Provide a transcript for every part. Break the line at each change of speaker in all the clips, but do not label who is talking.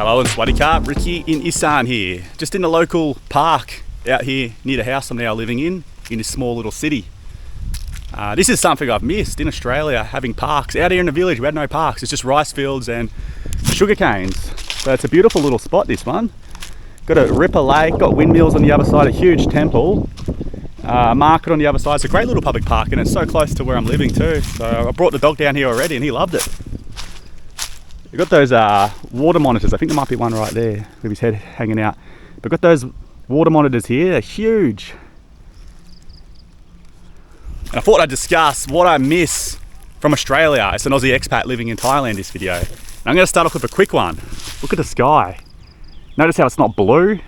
Hello and Swadika, Ricky in Isaan here. Just in the local park out here near the house I'm now living in this small little city. This is something I've missed in Australia, having parks. Out here in the village we had no parks, it's just rice fields and sugar canes. So it's a beautiful little spot, this one. Got a ripper lake, got windmills on the other side, a huge temple, market on the other side. It's a great little public park and it's so close to where I'm living too. So I brought the dog down here already and he loved it. We've got those water monitors. I think there might be one right there with his head hanging out. We've got those water monitors here, they're huge. And I thought I'd discuss what I miss from Australia. It's an Aussie expat living in Thailand, this video. And I'm going to start off with a quick one. Look at the sky. Notice how it's not blue.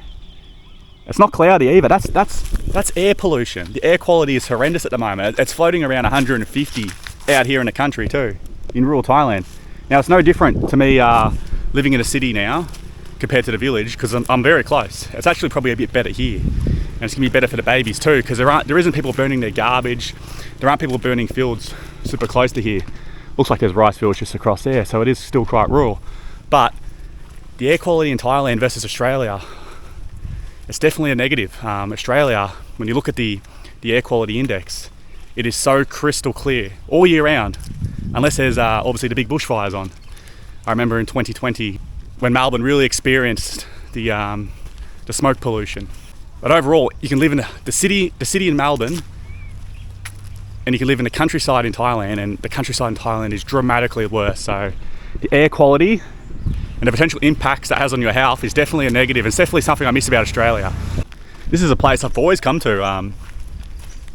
It's not cloudy either. That's air pollution. The air quality is horrendous at the moment. It's floating around 150 out here in the country too, in rural Thailand. Now it's no different to me living in a city now compared to the village, because I'm very close. It's actually probably a bit better here. And it's gonna be better for the babies too, because there isn't people burning their garbage. There aren't people burning fields super close to here. Looks like there's rice fields just across there, so it is still quite rural. But the air quality in Thailand versus Australia, it's definitely a negative. Australia, when you look at the air quality index, it is so crystal clear all year round, unless there's obviously the big bushfires on. I remember in 2020 when Melbourne really experienced the smoke pollution. But overall, you can live in the city in Melbourne, and you can live in the countryside in Thailand, and the countryside in Thailand is dramatically worse. So the air quality and the potential impacts that has on your health is definitely a negative. It's definitely something I miss about Australia. This is a place I've always come to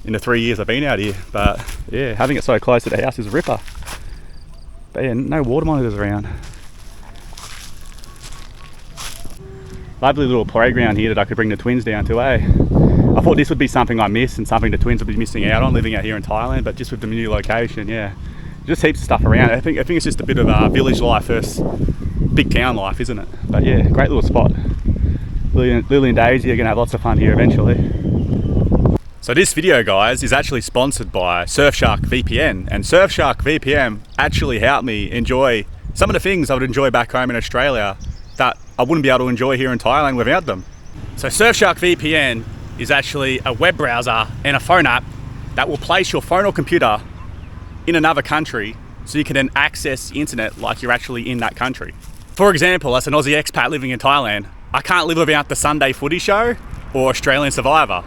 in the 3 years I've been out here, but yeah, having it so close to the house is a ripper. But yeah, no water monitors around. Lovely little playground here that I could bring the twins down to, eh? I thought this would be something I miss and something the twins would be missing out on living out here in Thailand, but just with the new location, yeah. Just heaps of stuff around. I think it's just a bit of village life versus big town life, isn't it? But yeah, great little spot. Lily and Daisy are gonna have lots of fun here eventually. So this video, guys, is actually sponsored by Surfshark VPN, and Surfshark VPN actually helped me enjoy some of the things I would enjoy back home in Australia that I wouldn't be able to enjoy here in Thailand without them. So Surfshark VPN is actually a web browser and a phone app that will place your phone or computer in another country so you can then access the internet like you're actually in that country. For example, as an Aussie expat living in Thailand, I can't live without the Sunday Footy Show or Australian Survivor.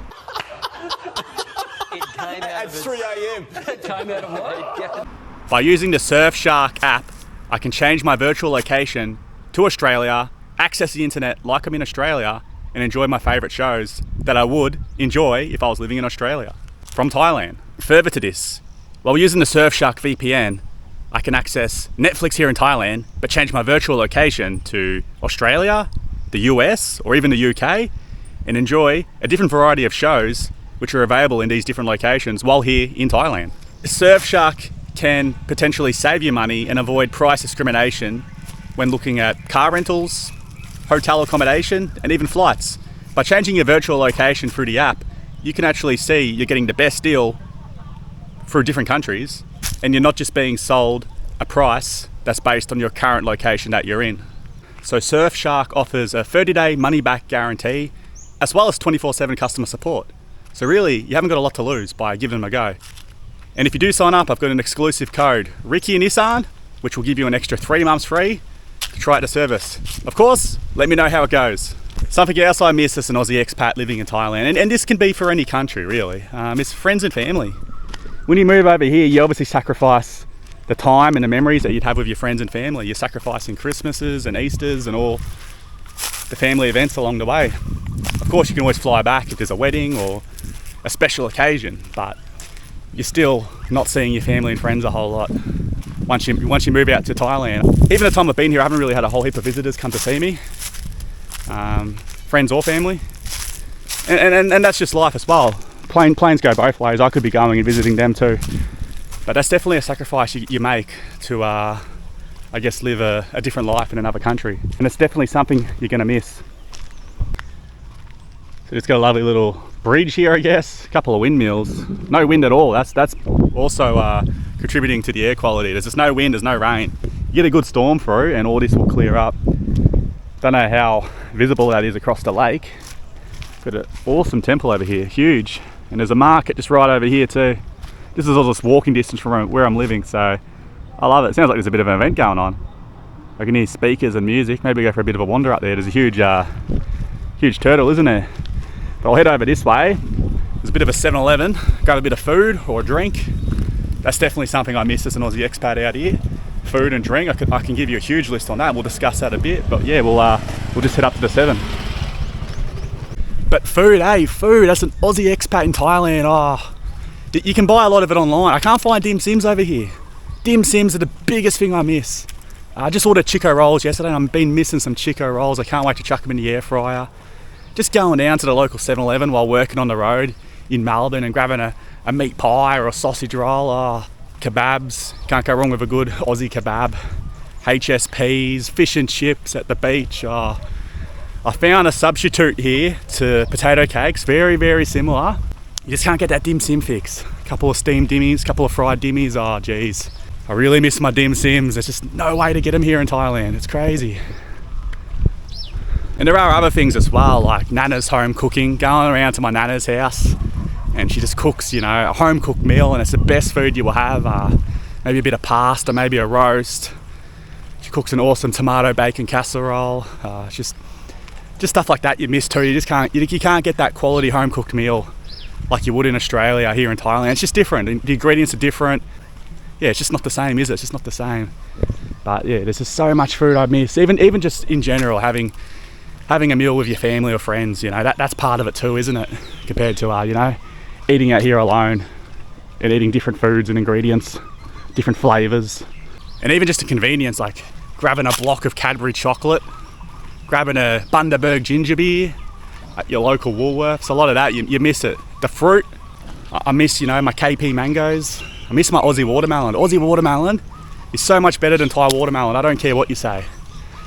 At 3 a.m. Came out of what?
By using the Surfshark app, I can change my virtual location to Australia, access the internet like I'm in Australia, and enjoy my favourite shows that I would enjoy if I was living in Australia from Thailand. Further to this, while using the Surfshark VPN, I can access Netflix here in Thailand, but change my virtual location to Australia, the US, or even the UK, and enjoy a different variety of shows which are available in these different locations while here in Thailand. Surfshark can potentially save you money and avoid price discrimination when looking at car rentals, hotel accommodation, and even flights. By changing your virtual location through the app, you can actually see you're getting the best deal through different countries, and you're not just being sold a price that's based on your current location that you're in. So Surfshark offers a 30-day money-back guarantee, as well as 24/7 customer support. So really, you haven't got a lot to lose by giving them a go. And if you do sign up, I've got an exclusive code, Ricky and Isaan, which will give you an extra 3 months free to try out the service. Of course, let me know how it goes. Something else I miss as an Aussie expat living in Thailand, and this can be for any country really, is friends and family. When you move over here, you obviously sacrifice the time and the memories that you'd have with your friends and family. You're sacrificing Christmases and Easters and all the family events along the way. Of course, you can always fly back if there's a wedding or a special occasion, but you're still not seeing your family and friends a whole lot once you move out to Thailand. Even the time I've been here, I haven't really had a whole heap of visitors come to see me, friends or family, and that's just life as well. Planes go both ways. I could be going and visiting them too, but that's definitely a sacrifice you make to I guess live a different life in another country, and it's definitely something you're going to miss. So it's got a lovely little bridge here, I guess, a couple of windmills, no wind at all. That's also contributing to the air quality. There's just no wind, there's no rain. You get a good storm through and all this will clear up. Don't know how visible that is across the lake. Got an awesome temple over here, huge. And there's a market just right over here too. This is all just walking distance from where I'm living, so I love it. It sounds like there's a bit of an event going on. I can hear speakers and music. Maybe go for a bit of a wander up there. There's a huge turtle, isn't there? But I'll head over this way. There's a bit of a 7-Eleven, grab a bit of food or a drink. That's definitely something I miss as an Aussie expat out here. Food and drink, I can give you a huge list on that. We'll discuss that a bit, but yeah, we'll just head up to the 7. But food, food, that's an Aussie expat in Thailand. Oh, you can buy a lot of it online. I can't find dim sims over here. Dim sims are the biggest thing I miss. I just ordered Chico rolls yesterday and I've been missing some Chico rolls. I can't wait to chuck them in the air fryer. Just going down to the local 7-Eleven while working on the road in Melbourne and grabbing a meat pie or a sausage roll. Oh, kebabs, can't go wrong with a good Aussie kebab. HSPs, fish and chips at the beach. Oh, I found a substitute here to potato cakes, very, very similar. You just can't get that dim sim fix. A couple of steamed dimmies, a couple of fried dimmies. Oh, geez. I really miss my dim sims. There's just no way to get them here in Thailand. It's crazy. And there are other things as well, like Nana's home cooking. Going around to my Nana's house and she just cooks, a home cooked meal, and it's the best food you will have. Maybe a bit of pasta, maybe a roast. She cooks an awesome tomato bacon casserole. Just stuff like that you miss too. You can't get that quality home cooked meal like you would in Australia here in Thailand. It's just different. The ingredients are different. Yeah, it's just not the same, is it? It's just not the same. But yeah, there's just so much food I miss. Even just in general, having a meal with your family or friends, that's part of it too, isn't it? Compared to eating out here alone and eating different foods and ingredients, different flavours. And even just the convenience, like grabbing a block of Cadbury chocolate, grabbing a Bundaberg ginger beer at your local Woolworths. A lot of that, you miss it. The fruit, I miss, my KP mangoes. I miss my Aussie watermelon. Aussie watermelon is so much better than Thai watermelon. I don't care what you say.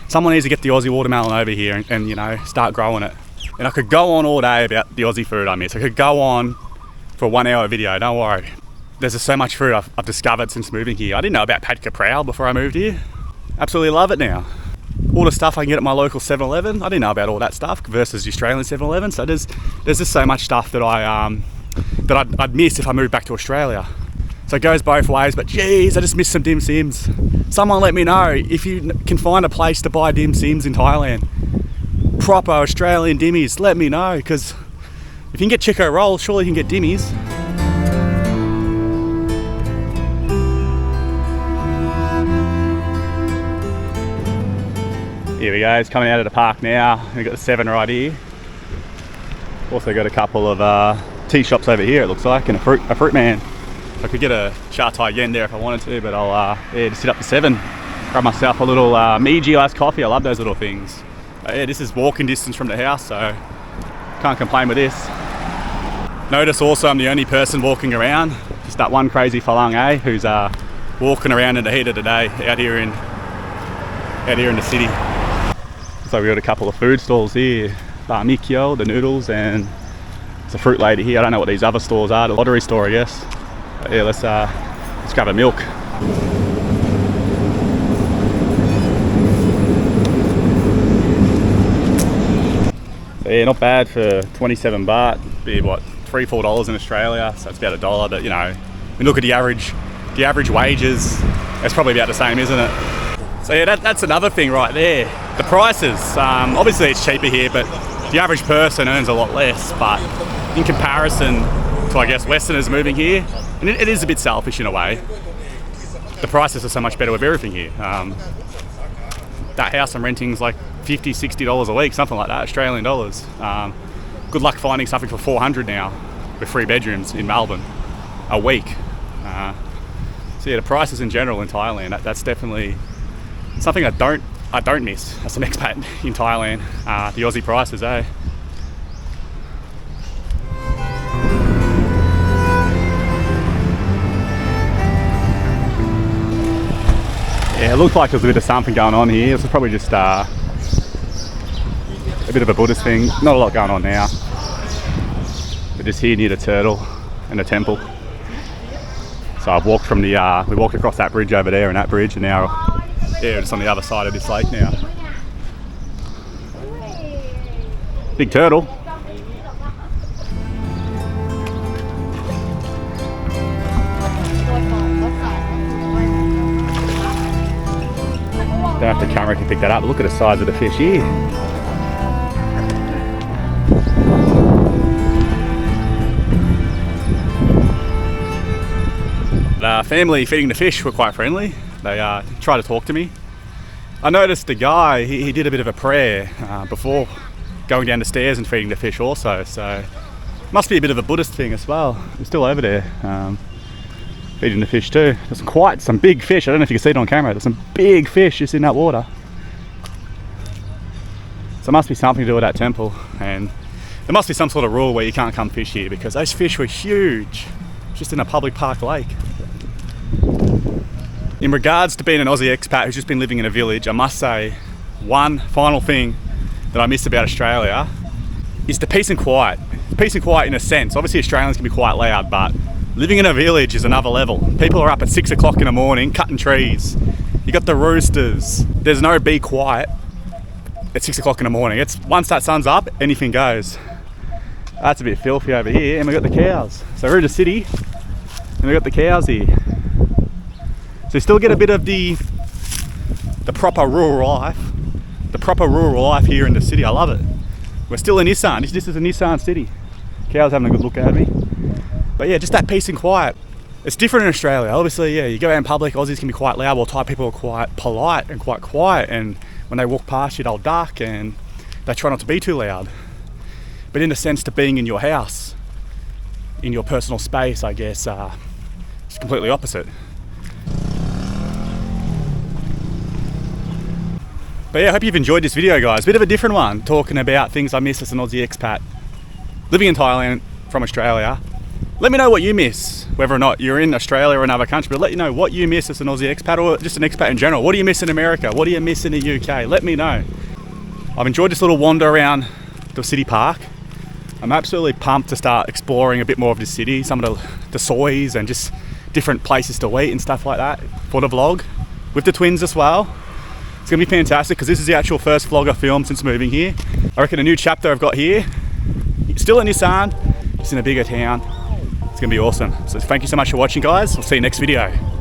Someone needs to get the Aussie watermelon over here and start growing it. And I could go on all day about the Aussie food I miss. I could go on for a 1-hour video, don't worry. There's just so much food I've discovered since moving here. I didn't know about Pad Kaprao before I moved here. Absolutely love it now. All the stuff I can get at my local 7-Eleven, I didn't know about all that stuff versus the Australian 7-Eleven. So there's just so much stuff that I'd miss if I moved back to Australia. So it goes both ways, but geez, I just miss some dim sims. Someone let me know if you can find a place to buy dim sims in Thailand. Proper Australian dimmies, let me know, because if you can get Chico rolls, surely you can get dimmies. Here we go, it's coming out of the park now. We've got the 7 right here. Also got a couple of tea shops over here, it looks like, and a fruit man. I could get a Cha Thai yen there if I wanted to, but I'll just sit up to 7, grab myself a little Meiji iced coffee. I love those little things. This is walking distance from the house, so can't complain with this. Notice also I'm the only person walking around, just that one crazy Falang who's walking around in the heat of the day out here in the city. So we got a couple of food stalls here, Bar Mikyo, the noodles, and there's a fruit lady here. I don't know what these other stores are, the lottery store I guess. But yeah, let's grab a milk. So yeah, not bad for 27 baht. Be what, $3-4 in Australia, so it's about $1. But we look at the average wages, it's probably about the same, isn't it? So yeah, that's another thing right there. The prices, obviously it's cheaper here, but the average person earns a lot less. But in comparison to, I guess, Westerners moving here, and it is a bit selfish in a way, the prices are so much better with everything here. That house I'm renting is like $50, $60 a week, something like that, Australian dollars. Good luck finding something for $400 now with 3 bedrooms in Melbourne a week. So yeah, the prices in general in Thailand, that's definitely something I don't miss as an expat in Thailand. The Aussie prices, eh? Yeah, it looked like there's a bit of something going on here. This is probably just a bit of a Buddhist thing. Not a lot going on now. We're just here near the turtle and the temple. So I've walked from we walked across that bridge over there and that bridge, and now, yeah, we're just on the other side of this lake now. Big turtle. Don't have the camera to pick that up. Look at the size of the fish here. The family feeding the fish were quite friendly. They tried to talk to me. I noticed the guy, he did a bit of a prayer before going down the stairs and feeding the fish also, so must be a bit of a Buddhist thing as well. They're still over there feeding the fish too. There's quite some big fish. I don't know if you can see it on camera. There's some big fish just in that water. So it must be something to do with that temple, and there must be some sort of rule where you can't come fish here because those fish were huge, just in a public park lake. In regards to being an Aussie expat who's just been living in a village, I must say one final thing that I miss about Australia is the peace and quiet. Peace and quiet in a sense. Obviously Australians can be quite loud, but living in a village is another level. People are up at 6 o'clock in the morning cutting trees. You got the roosters. There's no be quiet at 6 o'clock in the morning. It's once that sun's up, anything goes. That's a bit filthy over here, and we've got the cows. So we're in the city and we've got the cows here. So you still get a bit of the proper rural life. The proper rural life here in the city. I love it. We're still in Isaan. This is an Isaan city. Cows having a good look at me. But yeah, just that peace and quiet. It's different in Australia. Obviously, yeah, you go out in public, Aussies can be quite loud, while Thai people are quite polite and quite quiet. And when they walk past you, they'll duck and they try not to be too loud. But in the sense to being in your house, in your personal space, I guess, it's completely opposite. But yeah, I hope you've enjoyed this video, guys. Bit of a different one, talking about things I miss as an Aussie expat. Living in Thailand from Australia. Let me know what you miss, whether or not you're in Australia or another country, but let you know what you miss as an Aussie expat or just an expat in general. What do you miss in America? What do you miss in the UK? Let me know. I've enjoyed this little wander around the city park. I'm absolutely pumped to start exploring a bit more of the city, some of the soys and just different places to eat and stuff like that for the vlog, with the twins as well. It's gonna be fantastic because this is the actual first vlog I filmed since moving here. I reckon a new chapter I've got here, still in Isaan, just in a bigger town. It's gonna be awesome. So thank you so much for watching, guys. I'll see you next video.